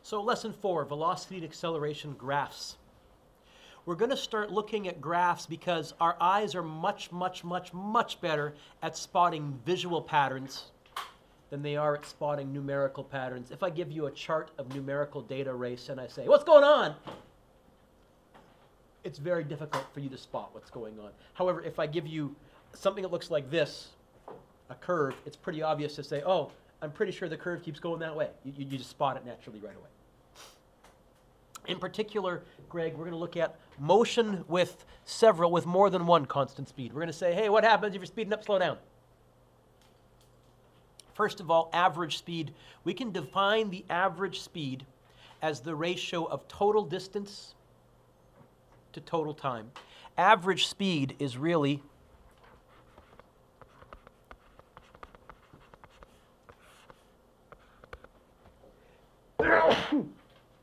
So lesson 4, velocity and acceleration graphs. We're going to start looking at graphs because our eyes are much better at spotting visual patterns than they are at spotting numerical patterns. If I give you a chart of numerical data race and I say, what's going on? It's very difficult for you to spot what's going on. However, if I give you something that looks like this, a curve, it's pretty obvious to say, oh, I'm pretty sure the curve keeps going that way. You just spot it naturally right away. In particular, Greg, we're going to look at motion with more than one constant speed. We're going to say, hey, what happens if you're speeding up, slow down? First of all, average speed. We can define the average speed as the ratio of total distance to total time. Average speed is really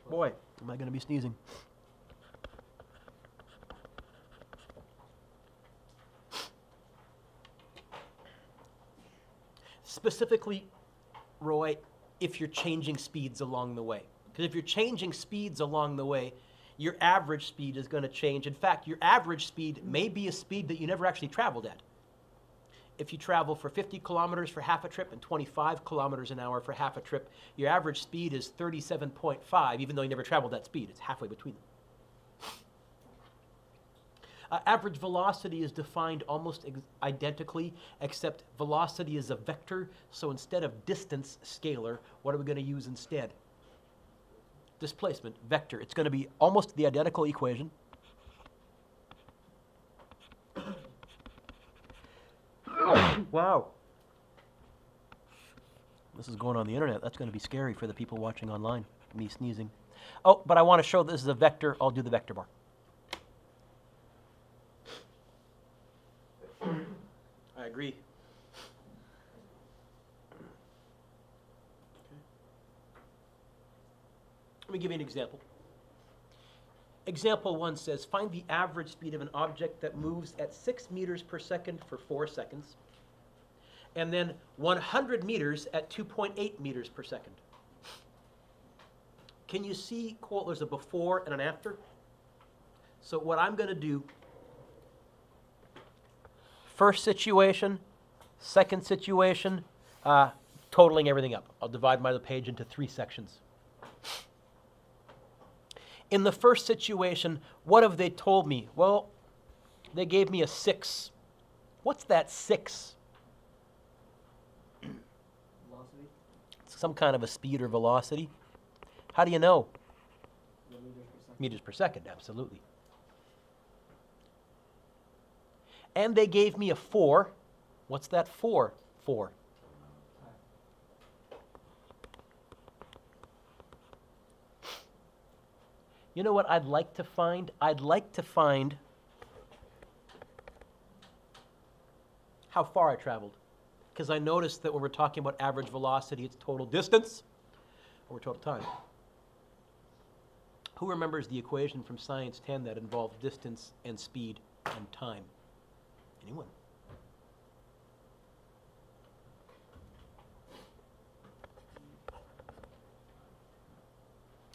boy, am I going to be sneezing? Specifically, Roy, if you're changing speeds along the way. Because if you're changing speeds along the way, your average speed is going to change. In fact, your average speed may be a speed that you never actually traveled at. If you travel for 50 kilometers for half a trip and 25 kilometers an hour for half a trip, your average speed is 37.5, even though you never traveled that speed. It's halfway between them. Average velocity is defined almost identically, except velocity is a vector, so instead of distance, scalar, what are we going to use instead? Displacement, vector. It's going to be almost the identical equation. Wow. This is going on the internet. That's going to be scary for the people watching online, me sneezing. Oh, but I want to show this is a vector. I'll do the vector bar. I agree. Let me give you an example. Example 1 says, find the average speed of an object that moves at 6 meters per second for 4 seconds, and then 100 meters at 2.8 meters per second. Can you see, quote, there's a before and an after? So what I'm going to do, first situation, second situation, totaling everything up. I'll divide my page into 3 sections. In the first situation, what have they told me? Well, they gave me a 6. What's that 6? Velocity? It's some kind of a speed or velocity. How do you know? Meters per second. Meters per second, absolutely. And they gave me a 4. What's that 4 for? You know what I'd like to find? I'd like to find how far I traveled. Because I noticed that when we're talking about average velocity, it's total distance over total time. Who remembers the equation from Science 10 that involved distance and speed and time? Anyone?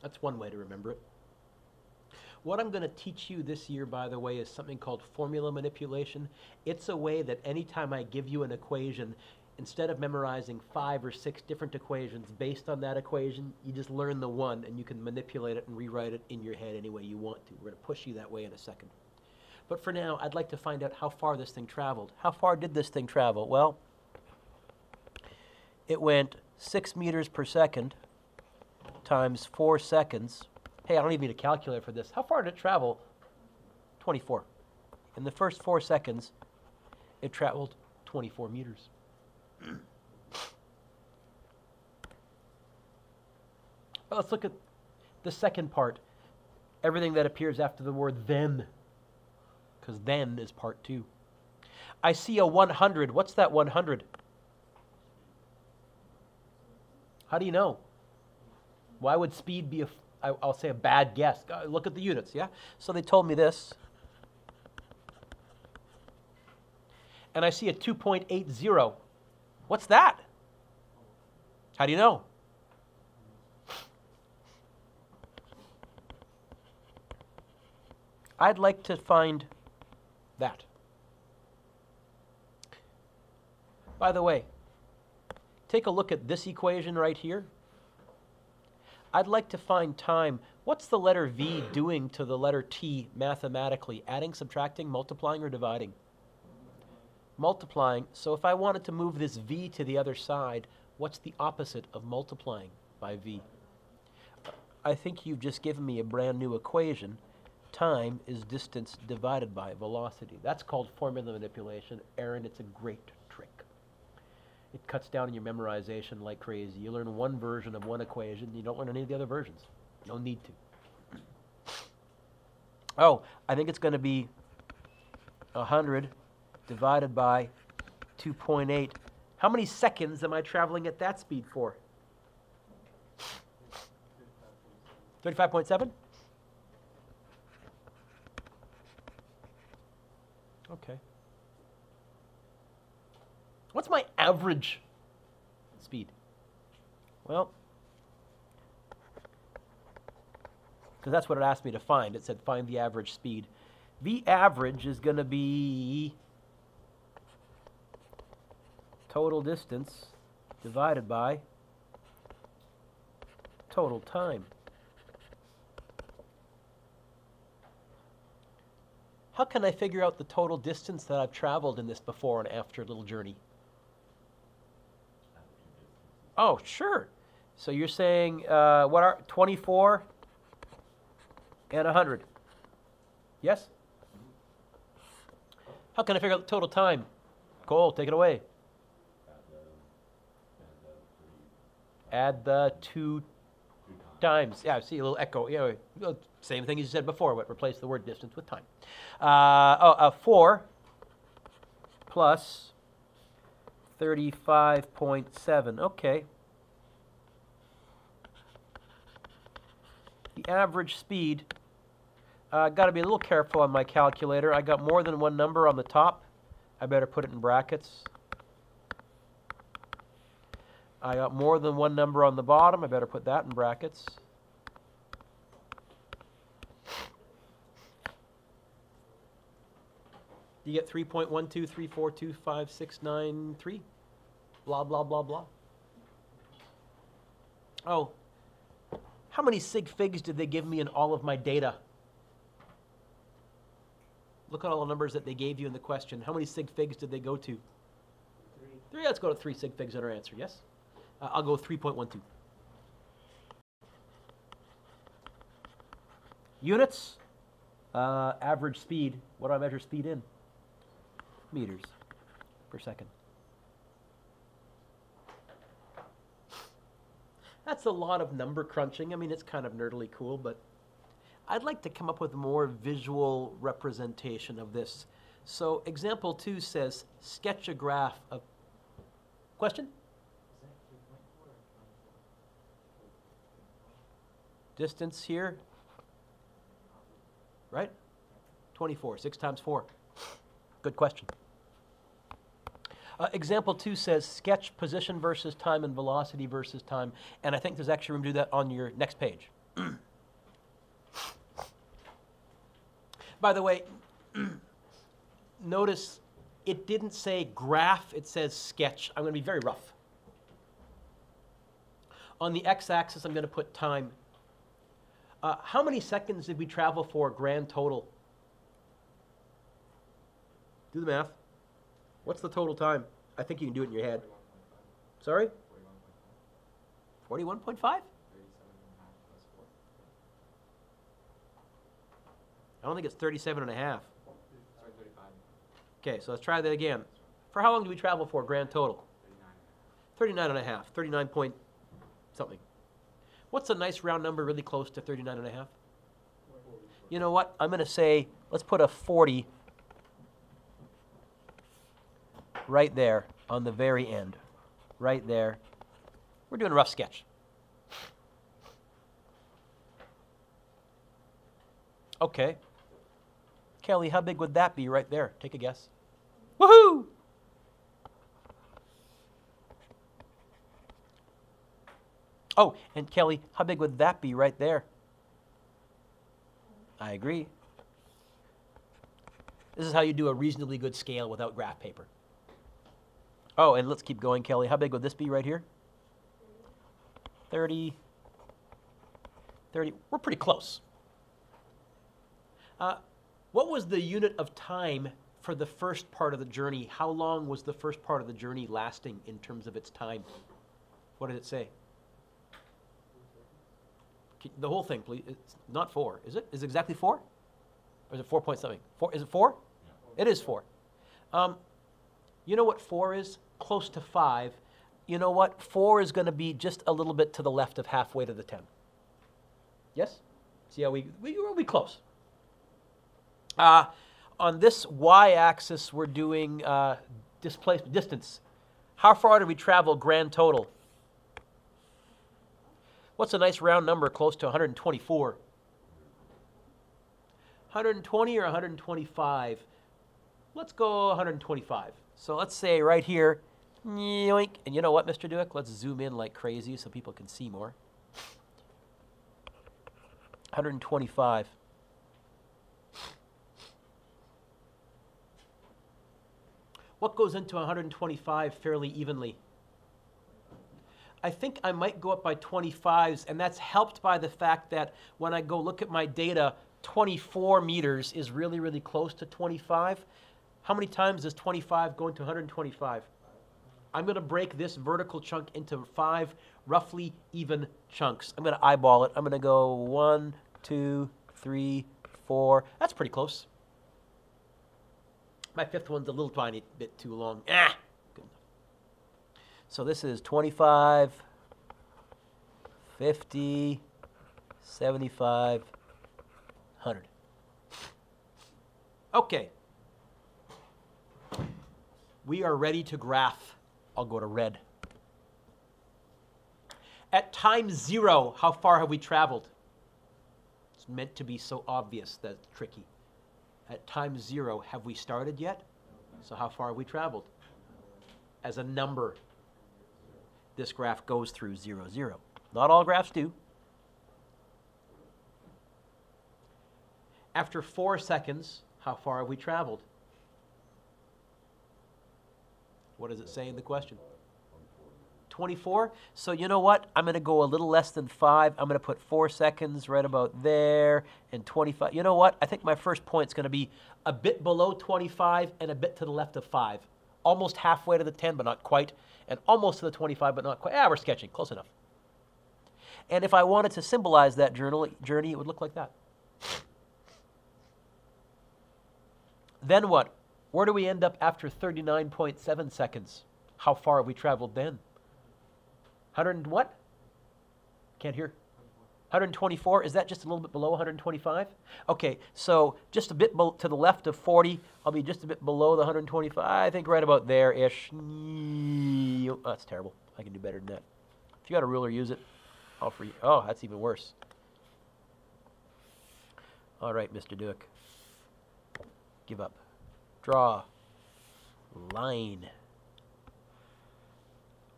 That's one way to remember it. What I'm going to teach you this year, by the way, is something called formula manipulation. It's a way that anytime I give you an equation, instead of memorizing 5 or 6 different equations based on that equation, you just learn the one and you can manipulate it and rewrite it in your head any way you want to. We're going to push you that way in a second. But for now, I'd like to find out how far this thing traveled. How far did this thing travel? Well, it went 6 meters per second times 4 seconds. Hey, I don't even need a calculator for this. How far did it travel? 24. In the first 4 seconds, it traveled 24 meters. Well, let's look at the second part. Everything that appears after the word then, because then is part 2. I see a 100. What's that 100? How do you know? Why would speed be I'll say a bad guess. Look at the units, yeah? So they told me this. And I see a 2.80. What's that? How do you know? I'd like to find that. By the way, take a look at this equation right here. I'd like to find time. What's the letter V doing to the letter T mathematically? Adding, subtracting, multiplying, or dividing? Multiplying. So if I wanted to move this V to the other side, what's the opposite of multiplying by V? I think you've just given me a brand new equation. Time is distance divided by velocity. That's called formula manipulation. Aaron, it's a great trick. It cuts down on your memorization like crazy. You learn one version of one equation, you don't learn any of the other versions. No need to. Oh, I think it's going to be 100 divided by 2.8. How many seconds am I traveling at that speed for? 35.7? Okay. What's my average speed? Well, because that's what it asked me to find. It said find the average speed. The average is going to be total distance divided by total time. How can I figure out the total distance that I've traveled in this before and after little journey? Oh, sure. So you're saying what are 24 and 100? Yes? How can I figure out the total time? Cole, take it away. Add the two times. Yeah, I see a little echo. Yeah, same thing as you said before, but replace the word distance with time. 4 plus 35.7. Okay. The average speed. Got to be a little careful on my calculator. I got more than one number on the top. I better put it in brackets. I got more than one number on the bottom. I better put that in brackets. You get 3.123425693. Blah, blah, blah, blah. Oh, how many sig figs did they give me in all of my data? Look at all the numbers that they gave you in the question. How many sig figs did they go to? 3. Let's go to 3 sig figs in our answer, yes? I'll go 3.12. Units, average speed. What do I measure speed in? Meters per second. That's a lot of number crunching. I mean, it's kind of nerdily cool, but I'd like to come up with a more visual representation of this. So example 2 says, sketch a graph of... Question? Distance here, right? 24, 6 times 4. Good question. Example 2 says sketch position versus time and velocity versus time. And I think there's actually room to do that on your next page. By the way, notice it didn't say graph, it says sketch. I'm going to be very rough. On the x-axis, I'm going to put time. How many seconds did we travel for grand total? Do the math. What's the total time? I think you can do it in your head. Sorry? 41.5? I don't think it's 37 and a half. Sorry, 35. Okay, so let's try that again. For how long do we travel for grand total? 39 and a half. 39 point something. What's a nice round number really close to 39 and a half? You know what? I'm going to say, let's put a 40 right there on the very end. Right there. We're doing a rough sketch. Okay. Kelly, how big would that be right there? Take a guess. Woohoo! Oh, and Kelly, how big would that be right there? I agree. This is how you do a reasonably good scale without graph paper. Oh, and let's keep going, Kelly. How big would this be right here? 30. 30. We're pretty close. What was the unit of time for the first part of the journey? How long was the first part of the journey lasting in terms of its time? What did it say? The whole thing, please. It's not 4, is it? Is it exactly 4? Or is it 4 point something? 4? Is it 4? Yeah. It is 4. You know what 4 is? Close to 5. You know what? 4 is going to be just a little bit to the left of halfway to the 10. Yes? See how we'll be close. On this y-axis, we're doing displacement, distance. How far did we travel grand total? What's a nice round number close to 124? 120 or 125? Let's go 125. So let's say right here, yoink. And you know what, Mr. Duick? Let's zoom in like crazy so people can see more. 125. What goes into 125 fairly evenly? I think I might go up by 25s, and that's helped by the fact that when I go look at my data, 24 meters is really, really close to 25. How many times does 25 go into 125? I'm going to break this vertical chunk into 5 roughly even chunks. I'm going to eyeball it. I'm going to go 1, 2, 3, 4. That's pretty close. My 5th one's a little tiny bit too long. Good enough. So this is 25, 50, 75, 100. Okay. We are ready to graph. I'll go to red. At time 0, how far have we traveled? It's meant to be so obvious that it's tricky. At time 0, have we started yet? So how far have we traveled? As a number, this graph goes through 0, 0. Not all graphs do. After 4 seconds, how far have we traveled? What does it say in the question? 24. So you know what? I'm going to go a little less than 5. I'm going to put 4 seconds right about there and 25. You know what? I think my first point's going to be a bit below 25 and a bit to the left of 5. Almost halfway to the 10, but not quite. And almost to the 25, but not quite. We're sketching. Close enough. And if I wanted to symbolize that journey, it would look like that. Then what? Where do we end up after 39.7 seconds? How far have we traveled then? 100 and what? Can't hear. 124. Is that just a little bit below 125? Okay, so just a bit to the left of 40. I'll be just a bit below the 125. I think right about there-ish. Oh, that's terrible. I can do better than that. If you got a ruler, use it. All for you. Oh, that's even worse. All right, Mr. Duick. Give up. Draw. Line.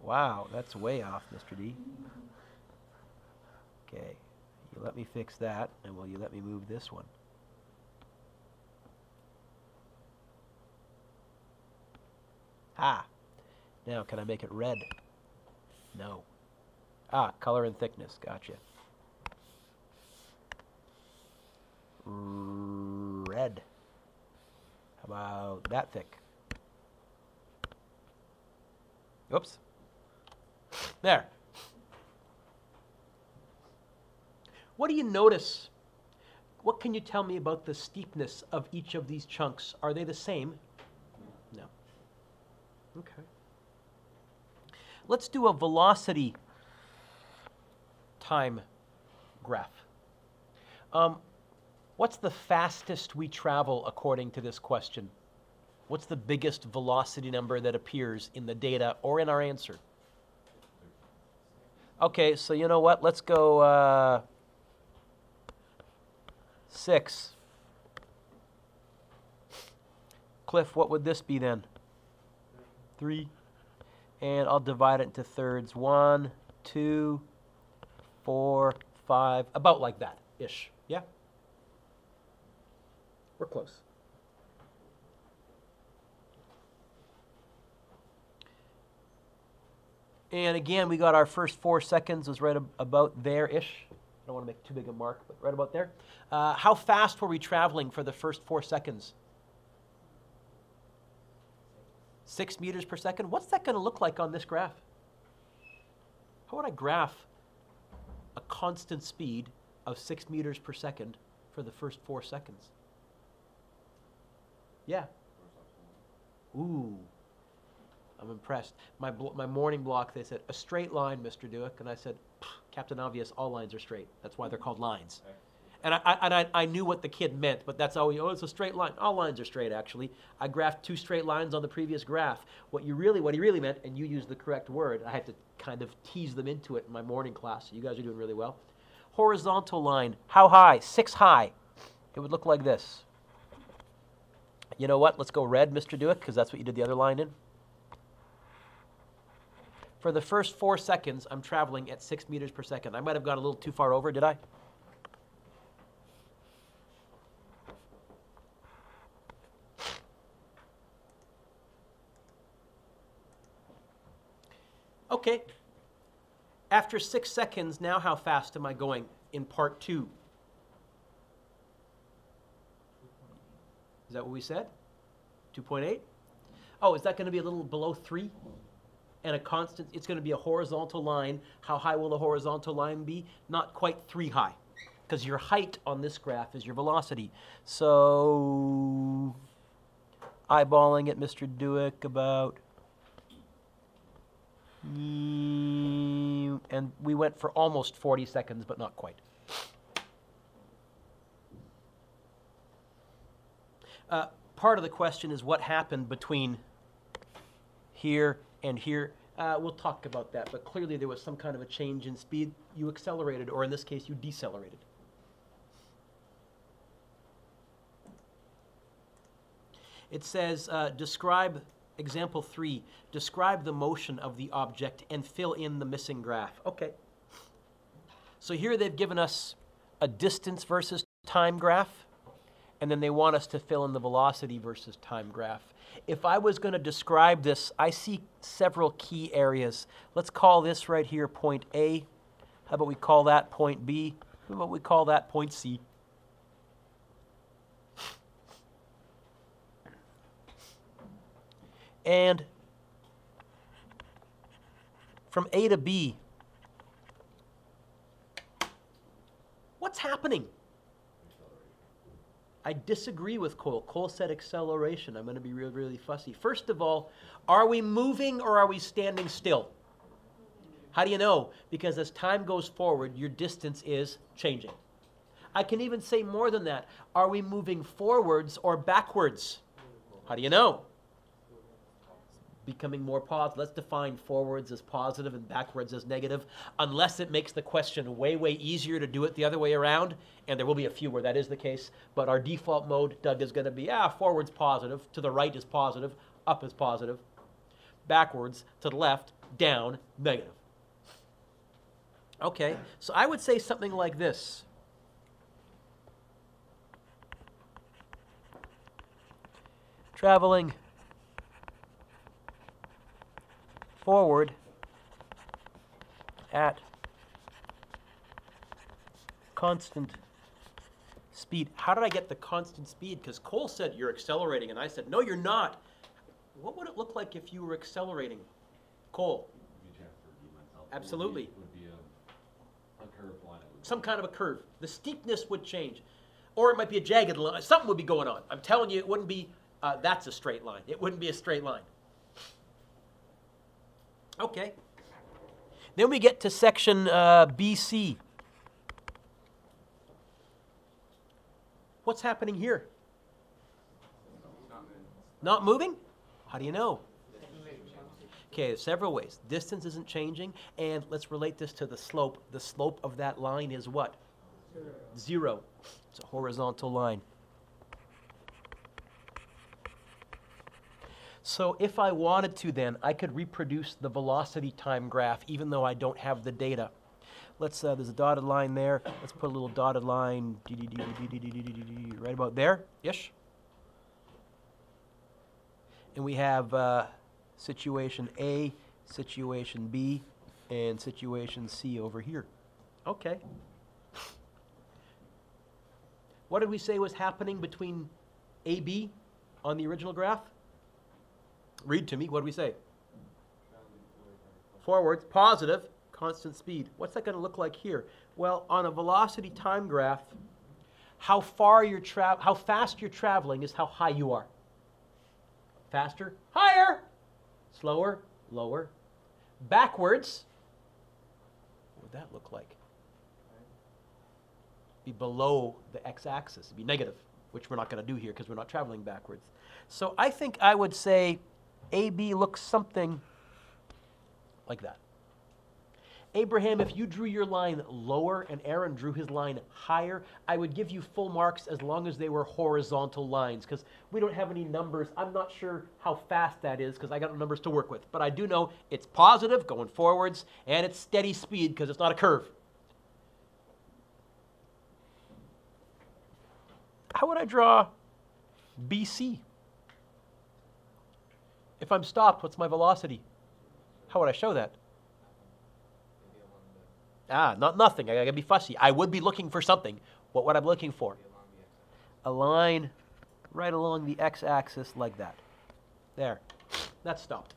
Wow, that's way off, Mr. D. Okay, you let me fix that, and will you let me move this one? Ah, now can I make it red? No. Ah, color and thickness, gotcha. Red. How about that thick? Oops. There. What do you notice? What can you tell me about the steepness of each of these chunks? Are they the same? No. Okay. Let's do a velocity time graph. What's the fastest we travel according to this question? What's the biggest velocity number that appears in the data or in our answer? Okay, so you know what? Let's go 6. Cliff, what would this be then? 3. And I'll divide it into thirds. 1, 2, 4, 5. About like that-ish. Yeah? We're close. And again, we got our first 4 seconds was right about there-ish. I don't want to make too big a mark, but right about there. How fast were we traveling for the first 4 seconds? 6 meters per second. What's that going to look like on this graph? How would I graph a constant speed of 6 meters per second for the first 4 seconds? Yeah. Ooh. I'm impressed. My morning block, they said, a straight line, Mr. Dewick. And I said, Captain Obvious, all lines are straight. That's why they're called lines. And I knew what the kid meant, but that's always, it's a straight line. All lines are straight, actually. I graphed 2 straight lines on the previous graph. What he really meant, and you used the correct word, I had to kind of tease them into it in my morning class. So you guys are doing really well. Horizontal line, how high? 6 high. It would look like this. You know what? Let's go red, Mr. Dewick, because that's what you did the other line in. For the first 4 seconds, I'm traveling at 6 meters per second. I might have gone a little too far over, did I? Okay. After 6 seconds, now how fast am I going in part 2? Is that what we said? 2.8? Oh, is that going to be a little below 3? And a constant, it's going to be a horizontal line. How high will the horizontal line be? Not quite 3 high, because your height on this graph is your velocity. So, eyeballing it, Mr. Dewick, about, and we went for almost 40 seconds, but not quite. Part of the question is what happened between here and here. We'll talk about that, but clearly there was some kind of a change in speed. You accelerated, or in this case, you decelerated. It says, describe, example 3, describe the motion of the object and fill in the missing graph. Okay. So here they've given us a distance versus time graph, and then they want us to fill in the velocity versus time graph. If I was going to describe this, I see several key areas. Let's call this right here point A. How about we call that point B? How about we call that point C? And from A to B, what's happening? I disagree with Cole. Cole said acceleration. I'm going to be really fussy. First of all, are we moving or are we standing still? How do you know? Because as time goes forward, your distance is changing. I can even say more than that. Are we moving forwards or backwards? How do you know? Becoming more positive. Let's define forwards as positive and backwards as negative, unless it makes the question way easier to do it the other way around, and there will be a few where that is the case, but our default mode, Doug, is going to be, forwards positive, to the right is positive, up is positive, backwards, to the left, down, negative. Okay, so I would say something like this. Traveling forward at constant speed. How did I get the constant speed? Because Cole said you're accelerating, and I said, no, you're not. What would it look like if you were accelerating? Cole? Absolutely. Would be a curved line. Some kind of a curve. The steepness would change. Or it might be a jagged line. Something would be going on. I'm telling you, it wouldn't be, that's a straight line. It wouldn't be a straight line. Okay. Then we get to section BC. What's happening here? Not moving? How do you know? Okay, there's several ways. Distance isn't changing, and let's relate this to the slope. The slope of that line is what? 0. It's a horizontal line. So if I wanted to then, I could reproduce the velocity time graph even though I don't have the data. Let's, there's a dotted line there. Let's put a little dotted line right about there-ish. And we have situation A, situation B, and situation C over here. Okay. What did we say was happening between AB on the original graph? Read to me. What did we say? Forwards, positive, constant speed. What's that going to look like here? Well, on a velocity time graph, how fast you're traveling is how high you are. Faster, higher. Slower, lower. Backwards, what would that look like? Be below the x-axis. It'd be negative, which we're not going to do here because we're not traveling backwards. So I think I would say AB looks something like that. Abraham, if you drew your line lower and Aaron drew his line higher, I would give you full marks as long as they were horizontal lines because we don't have any numbers. I'm not sure how fast that is because I got no numbers to work with. But I do know it's positive going forwards and it's steady speed because it's not a curve. How would I draw BC? If I'm stopped, what's my velocity? How would I show that? Not nothing. I gotta be fussy. I would be looking for something. What would I be looking for? A line right along the x-axis like that. There. That's stopped.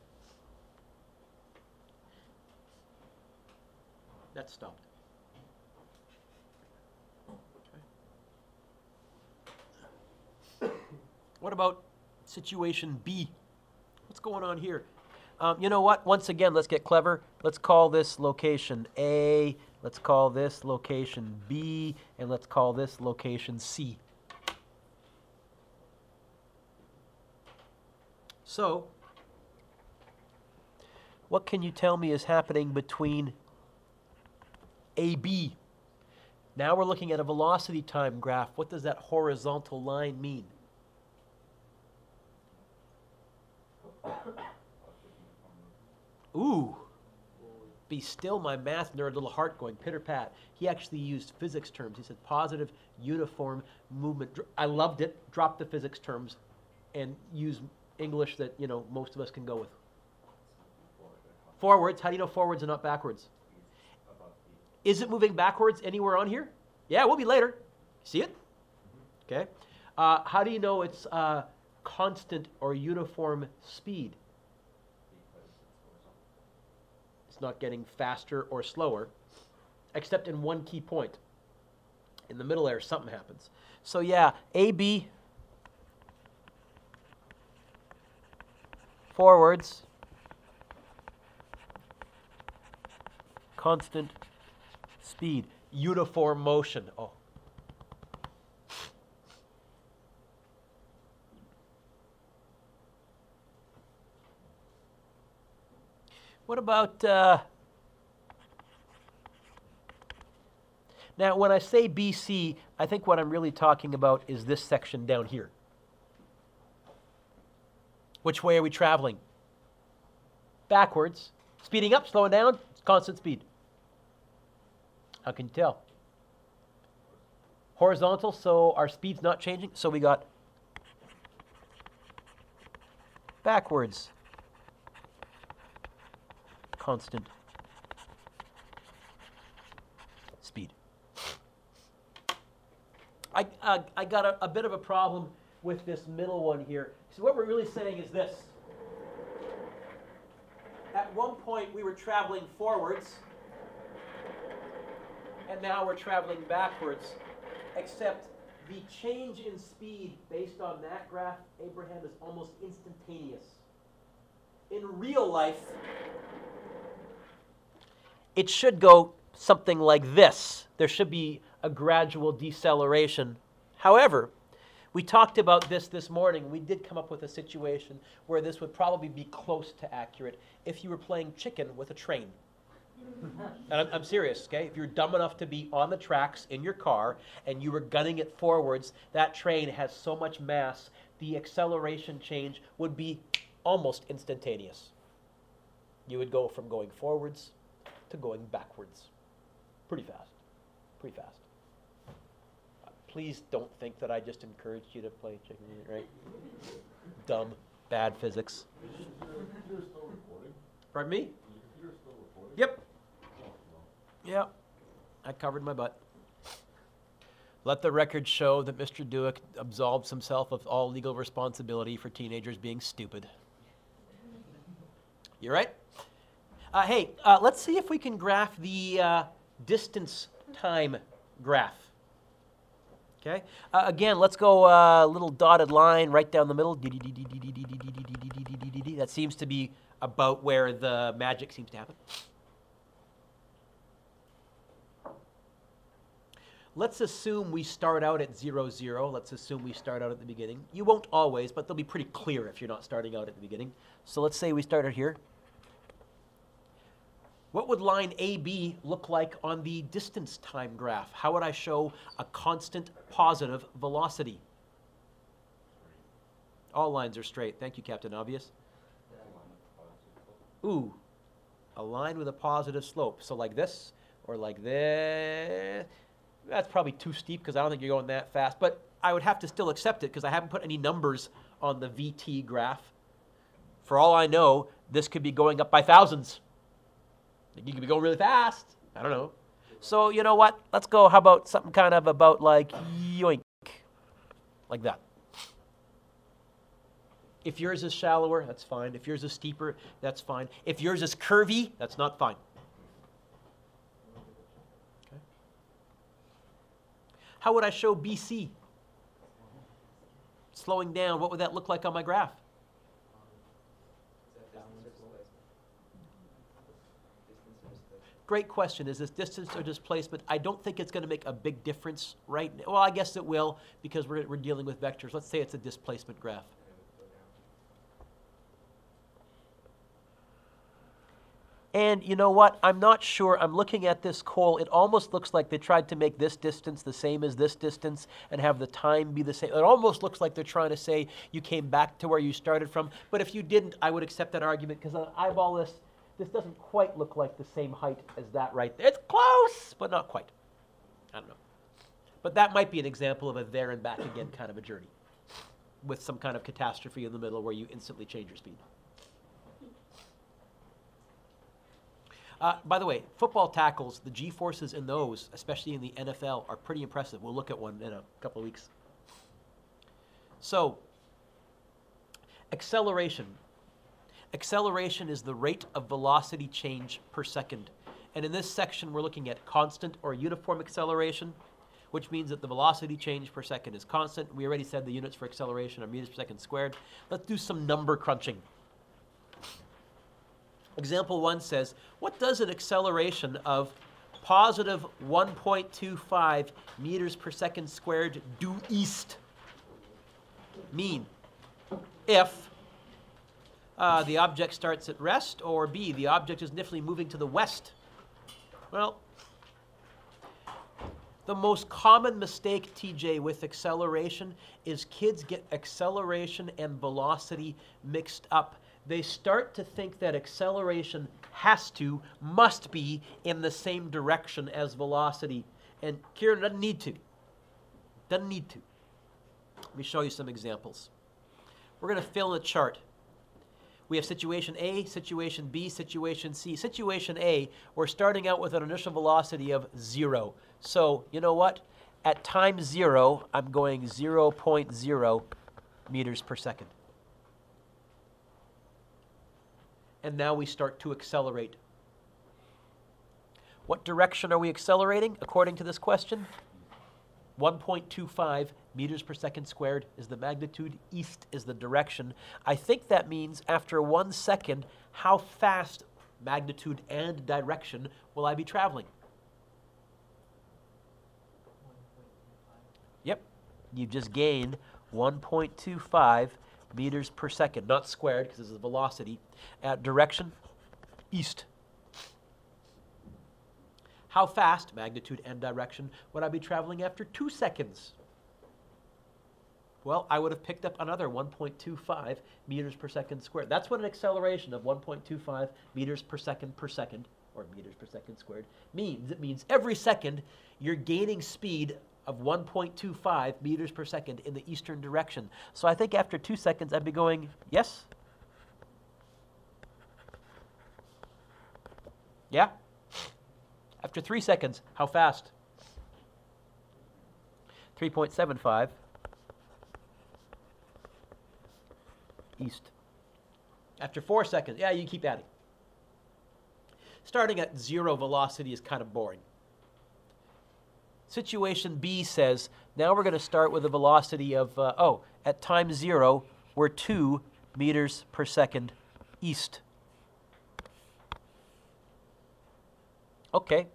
That's stopped. Okay. What about situation B? What's going on here? You know what? Once again, let's get clever. Let's call this location A. Let's call this location B. And let's call this location C. So, what can you tell me is happening between AB? Now we're looking at a velocity time graph. What does that horizontal line mean? Ooh, be still, my math nerd, little heart going pitter-pat. He actually used physics terms. He said positive, uniform movement. I loved it. Dropped the physics terms and use English that, you know, most of us can go with. Forwards. How do you know forwards and not backwards? Is it moving backwards anywhere on here? Yeah, it will be later. See it? Okay. How do you know it's constant or uniform speed? It's not getting faster or slower, except in one key point. In the middle there, something happens. So yeah, AB, forwards, constant speed, uniform motion. Oh. What about, now when I say BC, I think what I'm really talking about is this section down here. Which way are we traveling? Backwards. Speeding up, slowing down, it's constant speed. How can you tell? Horizontal, so our speed's not changing, so we got backwards. Constant speed. I got a bit of a problem with this middle one here. So what we're really saying is this. At one point we were traveling forwards, and now we're traveling backwards, except the change in speed based on that graph, Abraham, is almost instantaneous. In real life, it should go something like this. There should be a gradual deceleration. However, we talked about this morning. We did come up with a situation where this would probably be close to accurate if you were playing chicken with a train. And I'm serious, okay? If you're dumb enough to be on the tracks in your car and you were gunning it forwards, that train has so much mass, the acceleration change would be almost instantaneous. You would go from going forwards to going backwards. Pretty fast. Pretty fast. Please don't think that I just encouraged you to play chicken, right? Dumb, bad physics. There's no recording. Pardon me? Yep. Yep. I covered my butt. Let the record show that Mr. Dewick absolves himself of all legal responsibility for teenagers being stupid. You right? Hey, let's see if we can graph the distance time graph. Okay. Again, let's go a little dotted line right down the middle. That seems to be about where the magic seems to happen. Let's assume we start out at 0, 0. Let's assume we start out at the beginning. You won't always, but they'll be pretty clear if you're not starting out at the beginning. So let's say we start out here. What would line AB look like on the distance time graph? How would I show a constant positive velocity? All lines are straight. Thank you, Captain Obvious. Ooh, a line with a positive slope. So like this or like this. That's probably too steep because I don't think you're going that fast. But I would have to still accept it because I haven't put any numbers on the VT graph. For all I know, this could be going up by thousands. You could be going really fast. I don't know. So you know what? Let's go. How about something kind of about like yoink, like that. If yours is shallower, that's fine. If yours is steeper, that's fine. If yours is curvy, that's not fine. Okay. How would I show BC? Slowing down, what would that look like on my graph? Great question. Is this distance or displacement? I don't think it's going to make a big difference right now. Well, I guess it will because we're dealing with vectors. Let's say it's a displacement graph. And you know what? I'm not sure. I'm looking at this coal. It almost looks like they tried to make this distance the same as this distance and have the time be the same. It almost looks like they're trying to say you came back to where you started from. But if you didn't, I would accept that argument because I eyeball this. This doesn't quite look like the same height as that right there. It's close, but not quite. I don't know. But that might be an example of a there and back again kind of a journey with some kind of catastrophe in the middle where you instantly change your speed. By the way, football tackles, the G-forces in those, especially in the NFL, are pretty impressive. We'll look at one in a couple of weeks. So, acceleration. Acceleration is the rate of velocity change per second. And in this section, we're looking at constant or uniform acceleration, which means that the velocity change per second is constant. We already said the units for acceleration are meters per second squared. Let's do some number crunching. Example 1 says, what does an acceleration of positive 1.25 meters per second squared due east mean if the object starts at rest, or B, the object is initially moving to the west? Well, the most common mistake, TJ, with acceleration is kids get acceleration and velocity mixed up. They start to think that acceleration must be in the same direction as velocity. And Kieran doesn't need to. Doesn't need to. Let me show you some examples. We're going to fill in a chart. We have situation A, situation B, situation C. Situation A, we're starting out with an initial velocity of 0. So, you know what? At time 0, I'm going 0.0 meters per second. And now we start to accelerate. What direction are we accelerating, according to this question? 1.25 meters per second squared is the magnitude, east is the direction. I think that means after 1 second, how fast, magnitude and direction, will I be traveling? Yep, you just gained 1.25 meters per second, not squared because this is velocity. Direction, east. How fast, magnitude and direction, would I be traveling after 2 seconds? Well, I would have picked up another 1.25 meters per second squared. That's what an acceleration of 1.25 meters per second, or meters per second squared, means. It means every second you're gaining speed of 1.25 meters per second in the eastern direction. So I think after 2 seconds, I'd be going, yes? Yeah? After 3 seconds, how fast? 3.75 east. After 4 seconds, yeah, you keep adding. Starting at 0 velocity is kind of boring. Situation B says, now we're going to start with a velocity of, at time 0, we're 2 meters per second east. Okay,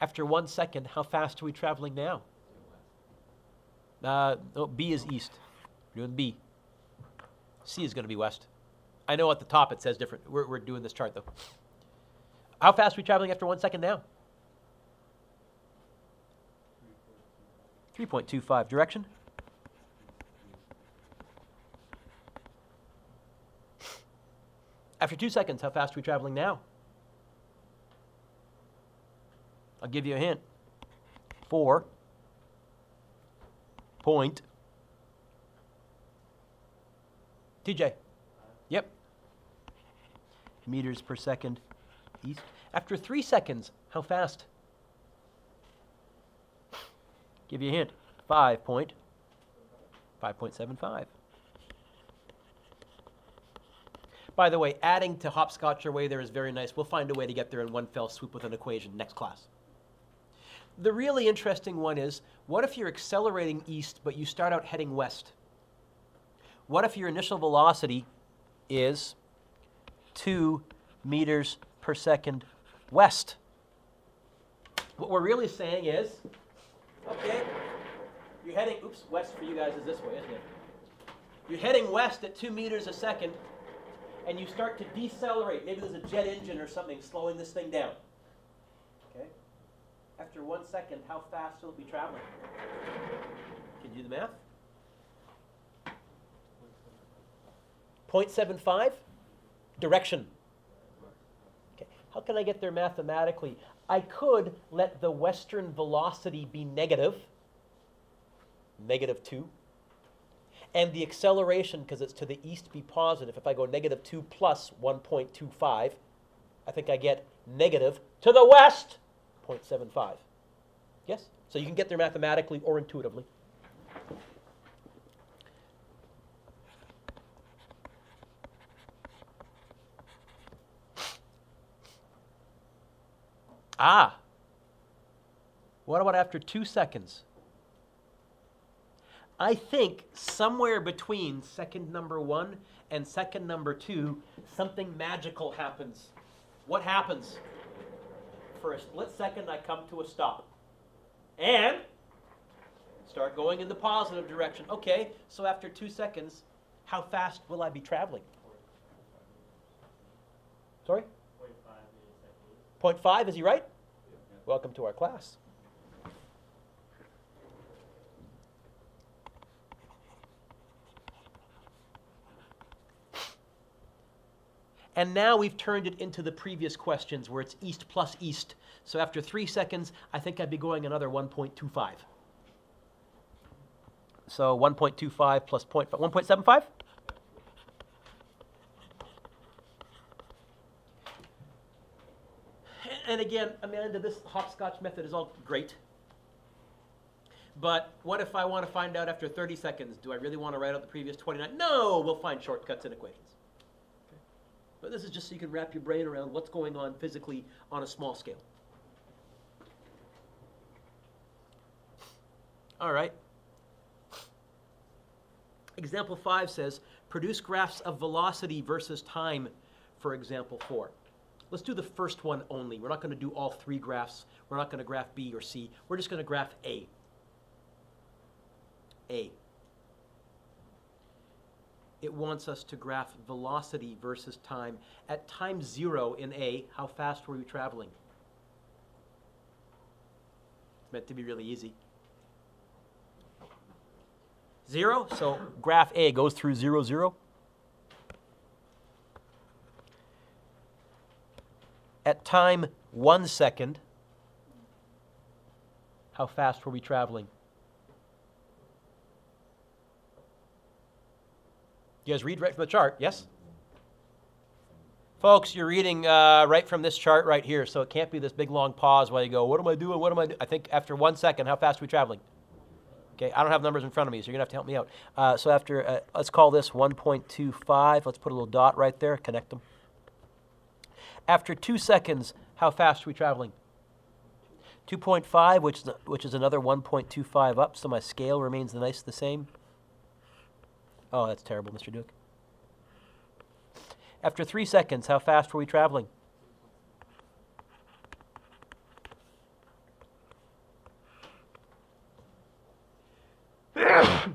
after 1 second, how fast are we traveling now? No, B is east. We're doing B. C is going to be west. I know at the top it says different. We're doing this chart, though. How fast are we traveling after 1 second now? 3.25. Direction? After 2 seconds, how fast are we traveling now? I'll give you a hint. 4 point. TJ. Yep. Meters per second east. After 3 seconds, how fast? Give you a hint. 5.75. By the way, adding to hopscotch your way there is very nice. We'll find a way to get there in one fell swoop with an equation next class. The really interesting one is, what if you're accelerating east, but you start out heading west? What if your initial velocity is 2 meters per second west? What we're really saying is, okay, you're heading, west for you guys is this way, isn't it? You're heading west at 2 meters a second, and you start to decelerate. Maybe there's a jet engine or something slowing this thing down. Okay? After 1 second, how fast will it be traveling? Can you do the math? 0.75? Direction. Okay. How can I get there mathematically? I could let the western velocity be negative, -2, and the acceleration, because it's to the east, be positive. If I go -2 plus 1.25, I think I get negative to the west, 0.75. Yes? So you can get there mathematically or intuitively. Ah. What about after 2 seconds? I think somewhere between second number 1 and second number 2, something magical happens. What happens? For a split second, I come to a stop. And start going in the positive direction. Okay, so after 2 seconds, how fast will I be traveling? Sorry? 0.5, is he right? Welcome to our class. And now we've turned it into the previous questions where it's east plus east. So after 3 seconds, I think I'd be going another 1.25. So 1.25 plus 1.75? And again, Amanda, this hopscotch method is all great. But what if I want to find out after 30 seconds, do I really want to write out the previous 29? No, we'll find shortcuts in equations. Okay. But this is just so you can wrap your brain around what's going on physically on a small scale. All right. Example 5 says, produce graphs of velocity versus time for example 4. Let's do the first one only. We're not going to do all 3 graphs. We're not going to graph B or C. We're just going to graph A. A. It wants us to graph velocity versus time. At time 0 in A, how fast were we traveling? It's meant to be really easy. 0, so graph A goes through 0, 0. At time 1 second, how fast were we traveling? You guys read right from the chart, yes? Folks, you're reading right from this chart right here, so it can't be this big long pause while you go, what am I doing, what am I doing? I think after 1 second, how fast are we traveling? Okay, I don't have numbers in front of me, so you're going to have to help me out. So after, let's call this 1.25. Let's put a little dot right there, connect them. After 2 seconds, how fast are we traveling? 2.5, which is another 1.25 up, so my scale remains the same. Oh, that's terrible, Mr. Duke. After 3 seconds, how fast were we traveling? So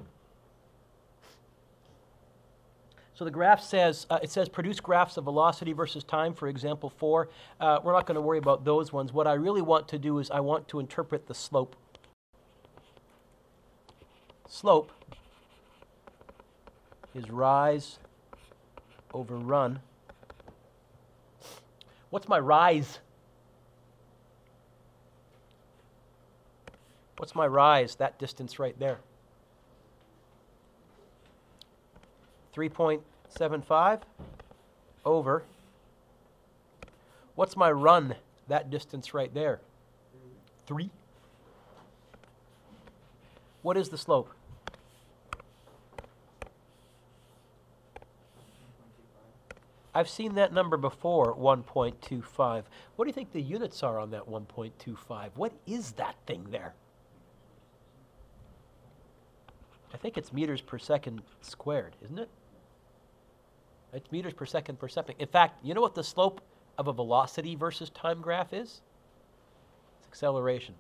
the graph says, it says produce graphs of velocity versus time for example 4. We're not going to worry about those ones. What I really want to do is I want to interpret the slope. Slope is rise over run. What's my rise? What's my rise? That distance right there. 3.75 over. What's my run? That distance right there. 3. What is the slope? 1.25. I've seen that number before, 1.25. What do you think the units are on that 1.25? What is that thing there? I think it's meters per second squared, isn't it? It's meters per second per second. In fact, you know what the slope of a velocity versus time graph is? It's acceleration.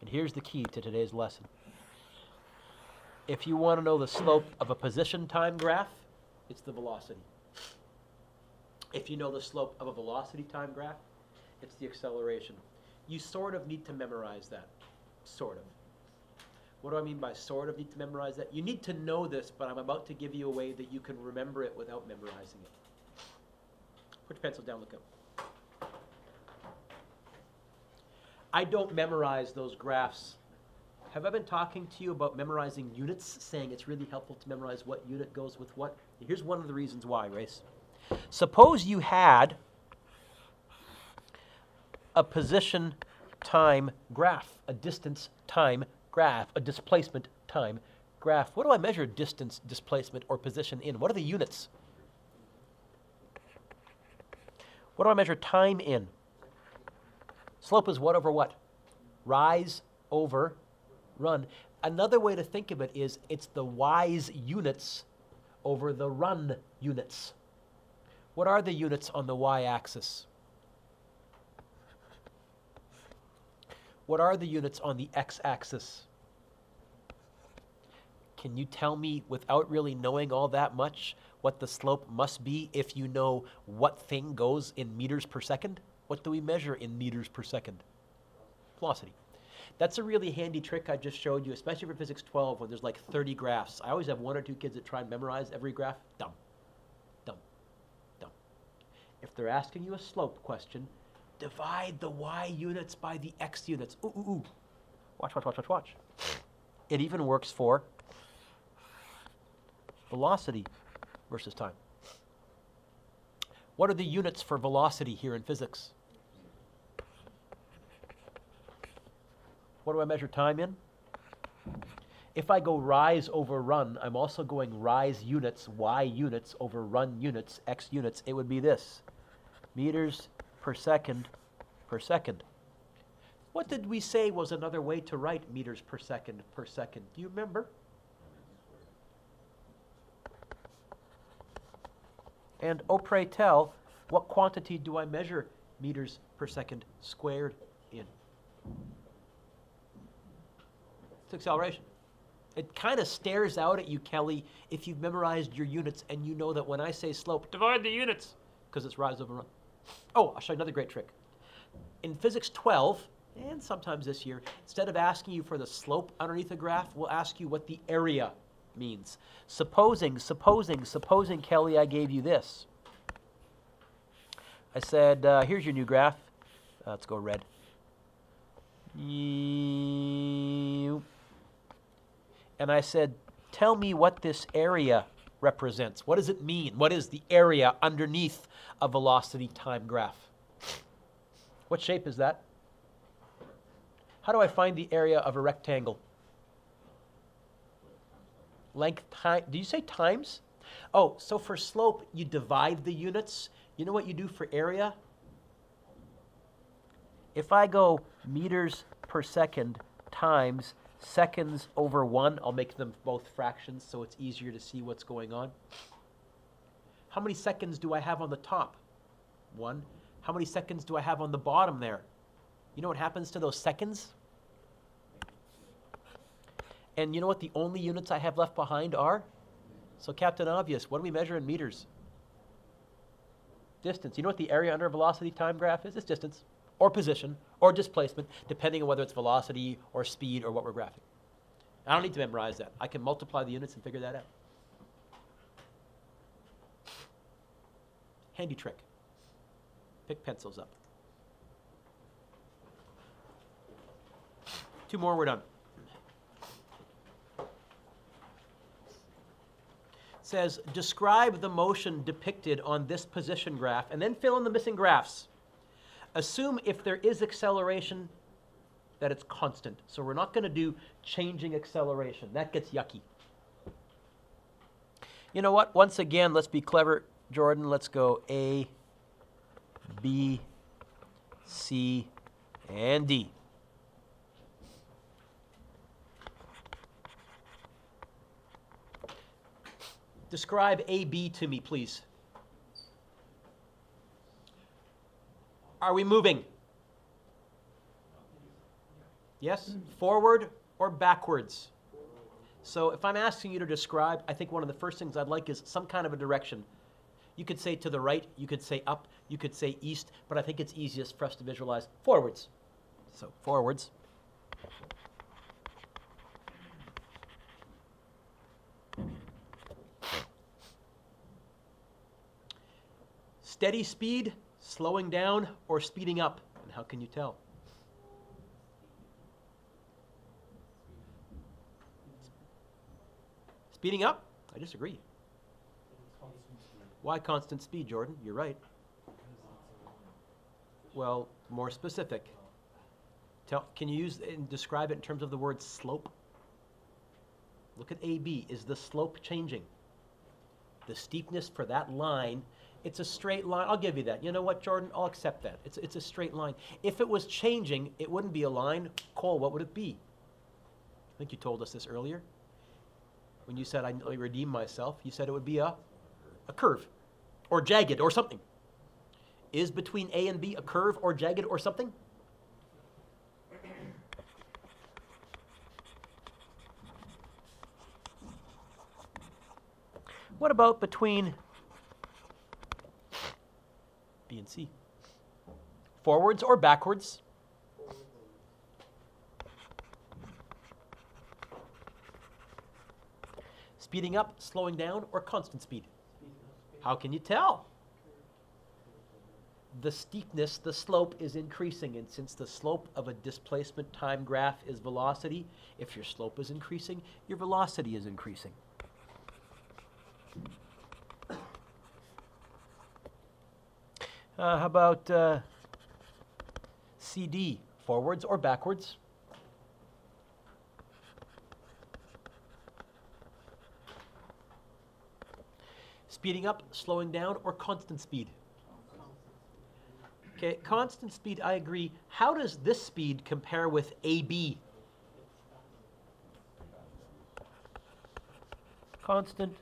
And here's the key to today's lesson. If you want to know the slope of a position time graph, it's the velocity. If you know the slope of a velocity time graph, it's the acceleration. You sort of need to memorize that. Sort of. What do I mean by sort of need to memorize that? You need to know this, but I'm about to give you a way that you can remember it without memorizing it. Put your pencil down, look up. I don't memorize those graphs. Have I been talking to you about memorizing units, saying it's really helpful to memorize what unit goes with what? Here's one of the reasons why, Race. Suppose you had a position time graph, a distance time graph, a displacement time graph. What do I measure distance, displacement, or position in? What are the units? What do I measure time in? Slope is what over what? Rise over run. Another way to think of it is it's the rise units over the run units. What are the units on the y-axis? What are the units on the x-axis? Can you tell me, without really knowing all that much, what the slope must be if you know what thing goes in meters per second? What do we measure in meters per second? Velocity. That's a really handy trick I just showed you, especially for Physics 12 when there's like 30 graphs. I always have 1 or 2 kids that try and memorize every graph. Dumb. Dumb. Dumb. If they're asking you a slope question, divide the y units by the x units. Ooh, ooh, ooh. Watch, watch, watch, watch, watch. It even works for velocity versus time. What are the units for velocity here in physics? What do I measure time in? If I go rise over run, I'm also going rise units, y units over run units, x units. It would be this. Meters per second per second. What did we say was another way to write meters per second per second? Do you remember? And oh, pray tell, what quantity do I measure meters per second squared in? It's acceleration. It kind of stares out at you, Kelly, if you've memorized your units and you know that when I say slope, divide the units, because it's rise over run. Oh, I'll show you another great trick. In Physics 12, and sometimes this year, instead of asking you for the slope underneath a graph, we'll ask you what the area means. Supposing, Kelly, I gave you this. I said, here's your new graph. Let's go red. And I said, tell me what this area represents? What does it mean? What is the area underneath a velocity time graph? What shape is that? How do I find the area of a rectangle? Length time, do you say times? Oh, so for slope, you divide the units. You know what you do for area? If I go meters per second times seconds over 1, I'll make them both fractions so it's easier to see what's going on. How many seconds do I have on the top? 1. How many seconds do I have on the bottom there? You know what happens to those seconds? And you know what the only units I have left behind are? So Captain Obvious, what do we measure in meters? Distance. You know what the area under a velocity time graph is? It's distance, or position, or displacement, depending on whether it's velocity or speed or what we're graphing. I don't need to memorize that. I can multiply the units and figure that out. Handy trick. Pick pencils up. 2 more, we're done. Says, describe the motion depicted on this position graph, and then fill in the missing graphs. Assume if there is acceleration that it's constant. So we're not going to do changing acceleration. That gets yucky. You know what? Once again, let's be clever, Jordan. Let's go A, B, C, and D. Describe AB to me, please. Are we moving? Yes? Forward or backwards? So if I'm asking you to describe, I think one of the first things I'd like is some kind of a direction. You could say to the right, you could say up, you could say east, but I think it's easiest for us to visualize forwards. So forwards. Steady speed, slowing down, or speeding up? And how can you tell? Speeding up? I disagree. Why constant speed, Jordan? You're right. Well, more specific. Can you use and describe it in terms of the word slope? Look at AB. Is the slope changing? The steepness for that line, it's a straight line. I'll give you that. You know what, Jordan? I'll accept that. It's a straight line. If it was changing, it wouldn't be a line. Cole, what would it be? I think you told us this earlier. When you said I redeem myself, you said it would be a curve or jagged or something. Is between A and B a curve or jagged or something? What about between B and C? Forwards or backwards? Speeding up, slowing down, or constant speed? How can you tell? The steepness, the slope is increasing, and since the slope of a displacement time graph is velocity, if your slope is increasing, your velocity is increasing. How about CD, forwards or backwards? Speeding up, slowing down, or constant speed? Okay, constant speed, I agree. How does this speed compare with AB? Constant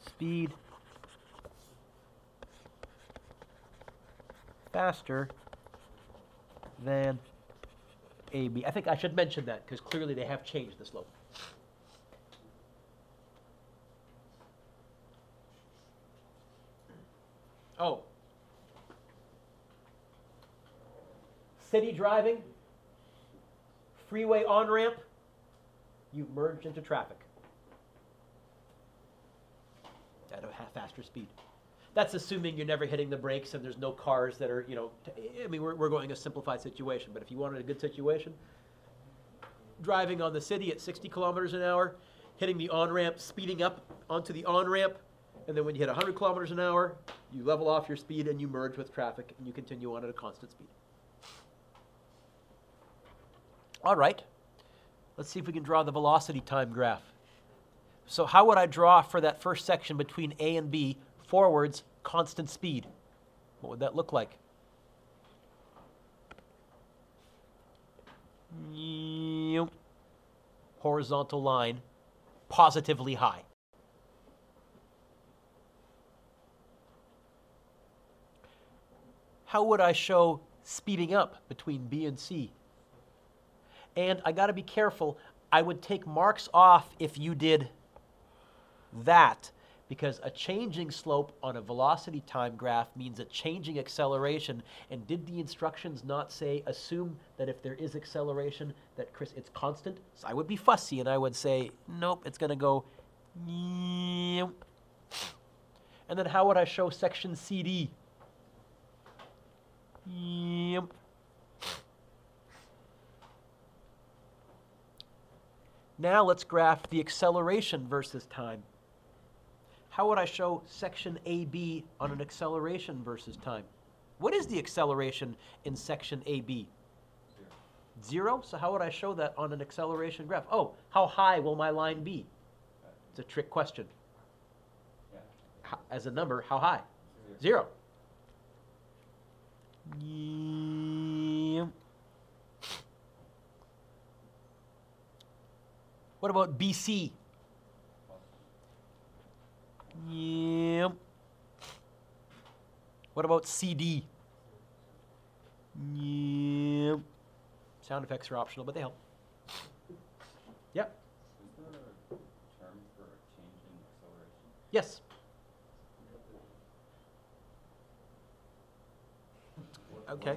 speed faster than AB. I think I should mention that because clearly they have changed the slope. Oh. City driving, freeway on-ramp, you've merged into traffic at a faster speed. That's assuming you're never hitting the brakes and there's no cars that are, I mean, we're going a simplified situation, but if you wanted a good situation, driving on the city at 60 kilometers an hour, hitting the on-ramp, speeding up onto the on-ramp, and then when you hit 100 kilometers an hour, you level off your speed and you merge with traffic, and you continue on at a constant speed. All right, let's see if we can draw the velocity time graph. So how would I draw for that first section between A and B, forwards, constant speed? What would that look like? Horizontal line, positively high. How would I show speeding up between B and C? And I got to be careful. I would take marks off if you did that, because a changing slope on a velocity time graph means a changing acceleration. And did the instructions not say, assume that if there is acceleration, that, Chris, it's constant? So I would be fussy and I would say, nope, it's going to go. And then how would I show section CD? Now let's graph the acceleration versus time. How would I show section AB on an acceleration versus time? What is the acceleration in section AB? Zero? So how would I show that on an acceleration graph? Oh, how high will my line be? It's a trick question. As a number, how high? Zero. What about BC? What about CD? Sound effects are optional, but they help. Yep. Is there a term for a change in acceleration? Yes. Okay.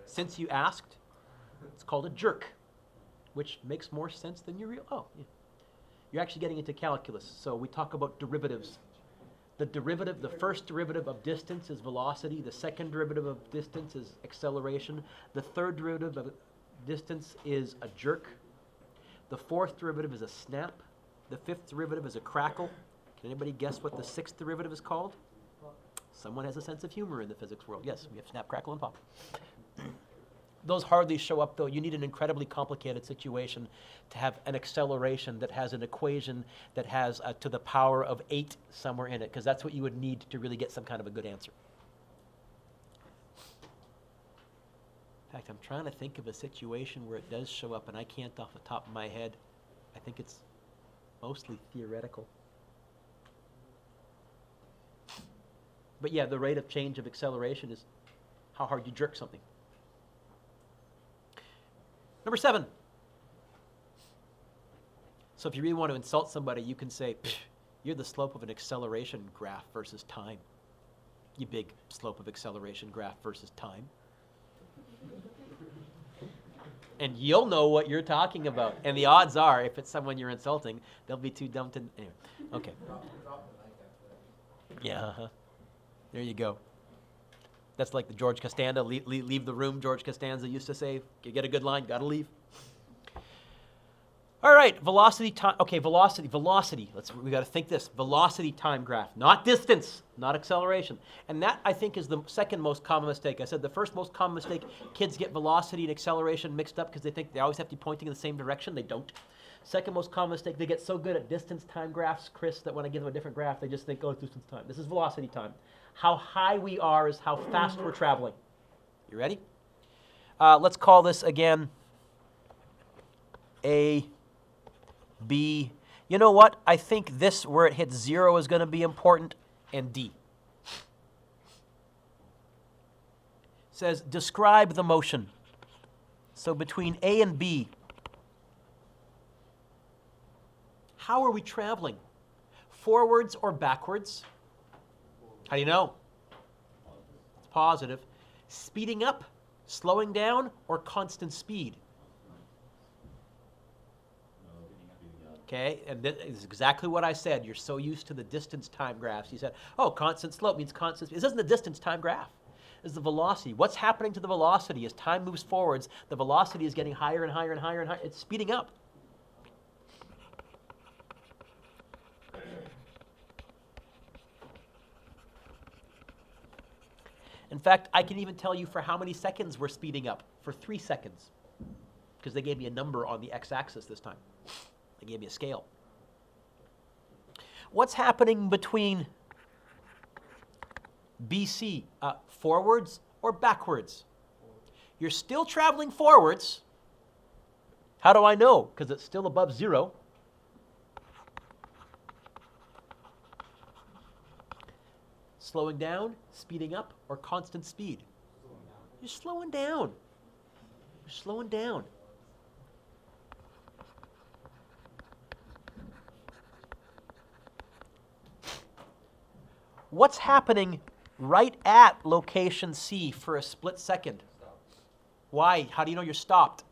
Since you asked, it's called a jerk, which makes more sense than you real. Oh, yeah. You're actually getting into calculus. So we talk about derivatives. The derivative, the first derivative of distance is velocity. The second derivative of distance is acceleration. The third derivative of distance is a jerk. The fourth derivative is a snap. The fifth derivative is a crackle. Can anybody guess what the sixth derivative is called? Someone has a sense of humor in the physics world. Yes, we have snap, crackle, and pop. Those hardly show up, though. You need an incredibly complicated situation to have an acceleration that has an equation that has to the power of 8 somewhere in it, because that's what you would need to really get some kind of a good answer. In fact, I'm trying to think of a situation where it does show up, and I can't off the top of my head. I think it's mostly theoretical. But yeah, the rate of change of acceleration is how hard you jerk something. Number 7. So if you really want to insult somebody, you can say, you're the slope of an acceleration graph versus time. You big slope of acceleration graph versus time. And you'll know what you're talking about. And the odds are, if it's someone you're insulting, they'll be too dumb to... Anyway, okay. Yeah, uh-huh. There you go. That's like the George Costanza, leave the room, George Costanza used to say. You get a good line, gotta leave. All right, velocity time. Okay, velocity. We got to think this. Velocity time graph, not distance, not acceleration. And that, I think, is the second most common mistake. I said the first most common mistake, kids get velocity and acceleration mixed up because they think they always have to be pointing in the same direction. They don't. Second most common mistake, they get so good at distance time graphs, Chris, that when I give them a different graph, they just think, oh, it's distance time. This is velocity time. How high we are is how fast we're traveling. You ready? Let's call this again A, B. You know what? I think this, where it hits 0, is going to be important, and D. It says, describe the motion. So between A and B, how are we traveling? Forwards or backwards? How do you know? It's positive. Speeding up, slowing down, or constant speed? Okay, and this is exactly what I said. You're so used to the distance time graphs. You said, oh, constant slope means constant speed. This isn't the distance time graph. This is the velocity. What's happening to the velocity? As time moves forwards, the velocity is getting higher and higher and higher and higher. It's speeding up. In fact, I can even tell you for how many seconds we're speeding up. For 3 seconds. Because they gave me a number on the x-axis this time. They gave me a scale. What's happening between BC? Forwards or backwards? You're still traveling forwards. How do I know? Because it's still above 0. Slowing down, speeding up, or constant speed? You're slowing down. You're slowing down. What's happening right at location C for a split second? Why? How do you know you're stopped?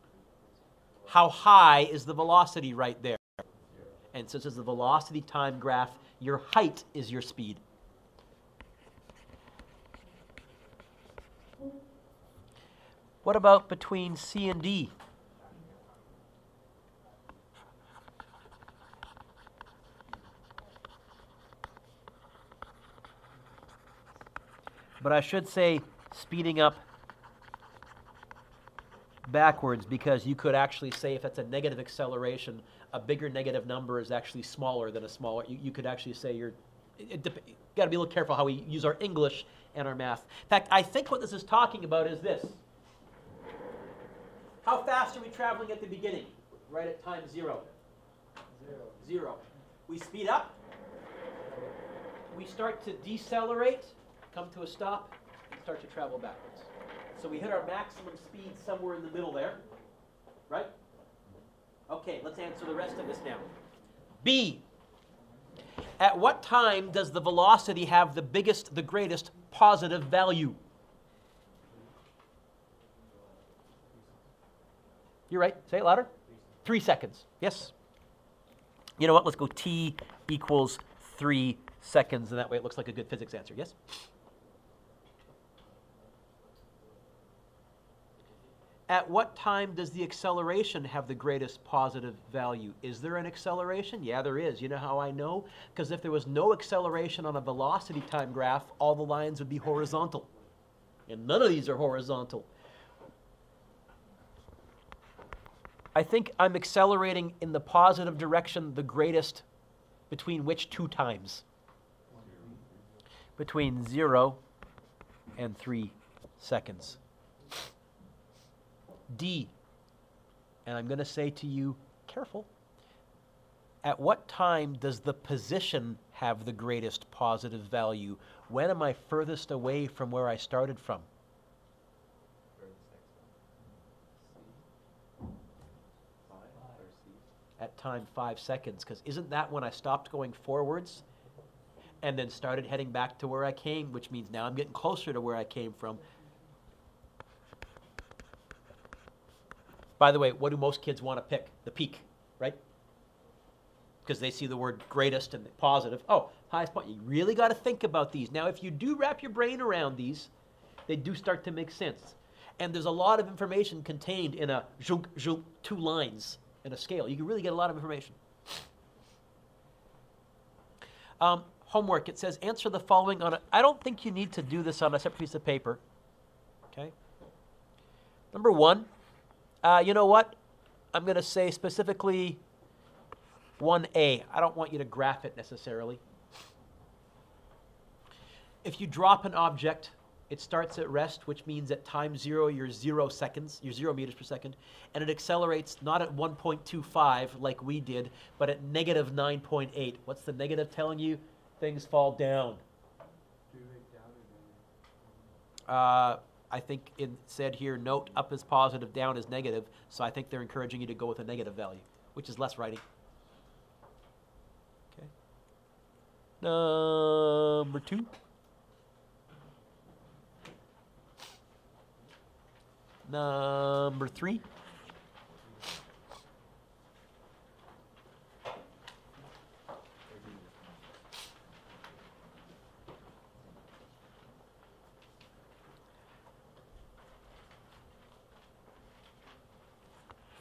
How high is the velocity right there? And since it's the velocity time graph, your height is your speed. What about between C and D? But I should say speeding up backwards, because you could actually say if it's a negative acceleration, a bigger negative number is actually smaller than a smaller. You could actually say you're, got to be a little careful how we use our English and our math. In fact, I think what this is talking about is this. How fast are we traveling at the beginning? Right at time 0. 0. We speed up. We start to decelerate, come to a stop, and start to travel backwards. So we hit our maximum speed somewhere in the middle there, right? Okay, let's answer the rest of this now. B. At what time does the velocity have the greatest positive value? You're right. Say it louder. 3 seconds. Yes. You know what? Let's go t equals 3 seconds, and that way it looks like a good physics answer. Yes? At what time does the acceleration have the greatest positive value? Is there an acceleration? Yeah, there is. You know how I know? Because if there was no acceleration on a velocity time graph, all the lines would be horizontal. And none of these are horizontal. I think I'm accelerating in the positive direction the greatest between which 2 times? Between 0 and 3 seconds. D, and I'm going to say to you, careful, at what time does the position have the greatest positive value? When am I furthest away from where I started from? At time 5 seconds, because isn't that when I stopped going forwards and then started heading back to where I came, which means now I'm getting closer to where I came from. By the way, what do most kids want to pick? The peak, right? Because they see the word greatest and positive. Oh, highest point. You really got to think about these. Now, if you do wrap your brain around these, they do start to make sense. And there's a lot of information contained in a 2 lines in a scale. You can really get a lot of information. Homework, it says answer the following on a, I don't think you need to do this on a separate piece of paper. Okay. Number 1, you know what? I'm going to say specifically 1A. I don't want you to graph it necessarily. If you drop an object, it starts at rest, which means at time 0, you're 0 seconds, you're 0 meters per second, and it accelerates not at 1.25 like we did, but at negative 9.8. What's the negative telling you? Things fall down. I think it said here, note up is positive, down is negative, so I think they're encouraging you to go with a negative value, which is less writing. Okay. Number 2. Number 3.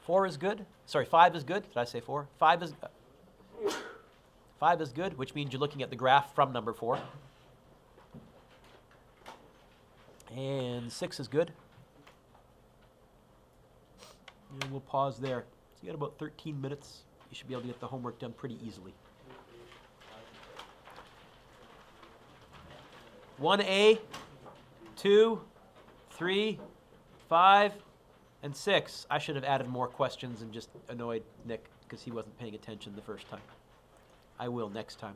Four is good. Sorry, 5 is good. Did I say 4? 5 is good, which means you're looking at the graph from number 4. And 6 is good. And we'll pause there. So you got about 13 minutes. You should be able to get the homework done pretty easily. 1A, 2, 3, 5, and 6. I should have added more questions and just annoyed Nick because he wasn't paying attention the first time. I will next time.